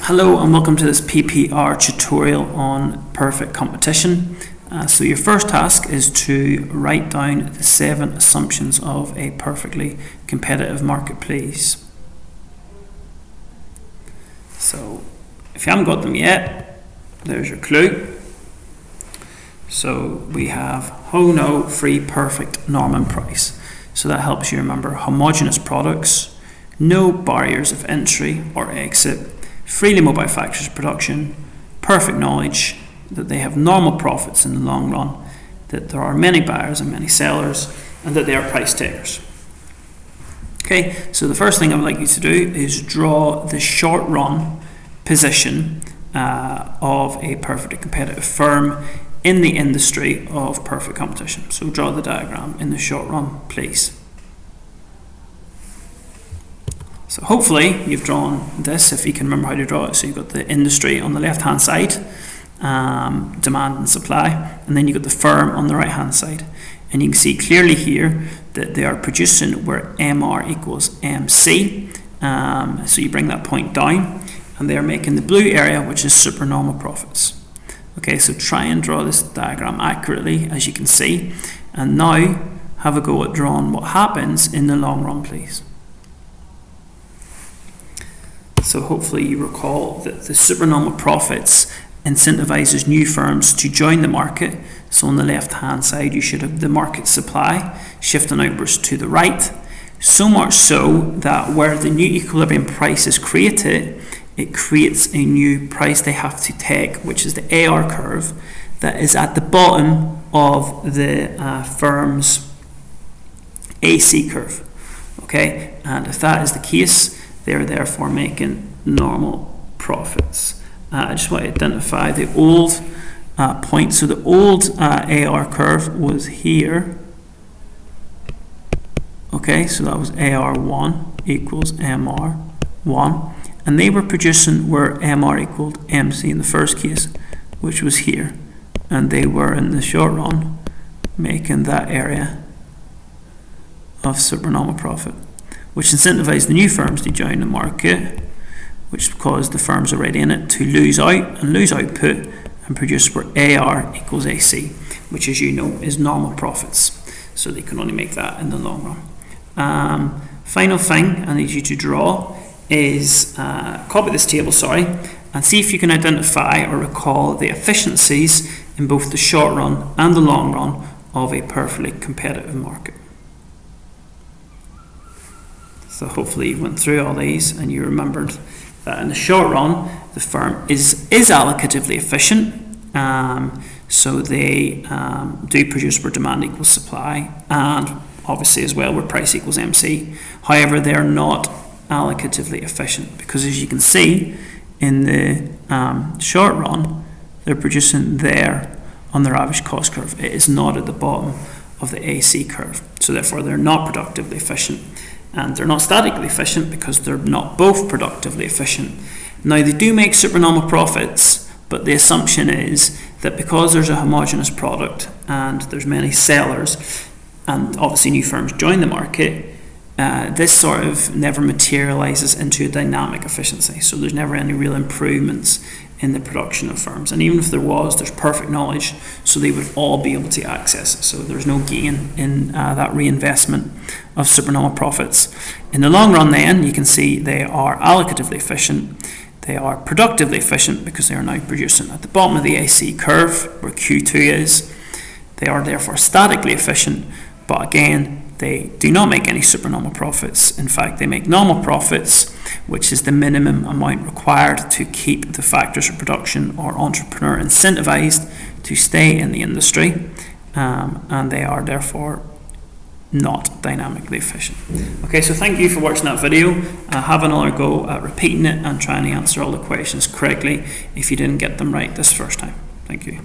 Hello and welcome to this PPR tutorial on perfect competition. So your first task is to write down the 7 assumptions of a perfectly competitive market, please. So if you haven't got them yet, there's your clue. So we have no, free, perfect, norm and price. So that helps you remember homogeneous products, no barriers of entry or exit, freely mobile factors of production, perfect knowledge that they have normal profits in the long run, that there are many buyers and many sellers, and that they are price takers. Okay, so the first thing I would like you to do is draw the short run position of a perfectly competitive firm in the industry of perfect competition. So draw the diagram in the short run, please. So hopefully you've drawn this, if you can remember how to draw it. So you've got the industry on the left hand side, demand and supply, and then you've got the firm on the right hand side. And you can see clearly here that they are producing where MR equals MC. So you bring that point down, and they are making the blue area, which is supernormal profits. Okay, so try and draw this diagram accurately, as you can see. And now have a go at drawing what happens in the long run, please. So hopefully you recall that the supernormal profits incentivizes new firms to join the market. So on the left hand side you should have the market supply shifting outwards to the right, so much so that where the new equilibrium price is created, it creates a new price they have to take, which is the AR curve that is at the bottom of the firm's AC curve. Okay, and if that is the case, they are therefore making normal profits. I just want to identify the old point. So the old AR curve was here. Okay, so that was AR1 equals MR1. And they were producing where MR equaled MC in the first case, which was here. And they were in the short run making that area of supernormal profit, which incentivized the new firms to join the market, which caused the firms already in it to lose out and lose output and produce where AR equals AC, which, as you know, is normal profits. So they can only make that in the long run. Final thing I need you to draw is copy this table, and see if you can identify or recall the efficiencies in both the short run and the long run of a perfectly competitive market. So hopefully you went through all these and you remembered that in the short run the firm is allocatively efficient. So they do produce where demand equals supply, and obviously as well where price equals MC. However, they are not allocatively efficient because, as you can see in the short run, they're producing there on their average cost curve. It is not at the bottom of the AC curve. So therefore they're not productively efficient. And they're not statically efficient because they're not both productively efficient. Now they do make supernormal profits, but the assumption is that because there's a homogeneous product and there's many sellers and obviously new firms join the market, this sort of never materializes into a dynamic efficiency. So there's never any real improvements in the production of firms, and even if there was, there's perfect knowledge, so they would all be able to access it. So there's no gain in that reinvestment of supernormal profits. In the long run then, you can see they are allocatively efficient, they are productively efficient because they are now producing at the bottom of the AC curve where Q2 is. They are therefore statically efficient, but again they do not make any supernormal profits. In fact, they make normal profits, which is the minimum amount required to keep the factors of production or entrepreneur incentivized to stay in the industry, and they are therefore not dynamically efficient. Okay, so thank you for watching that video. Have another go at repeating it and trying to answer all the questions correctly if you didn't get them right this first time. Thank you.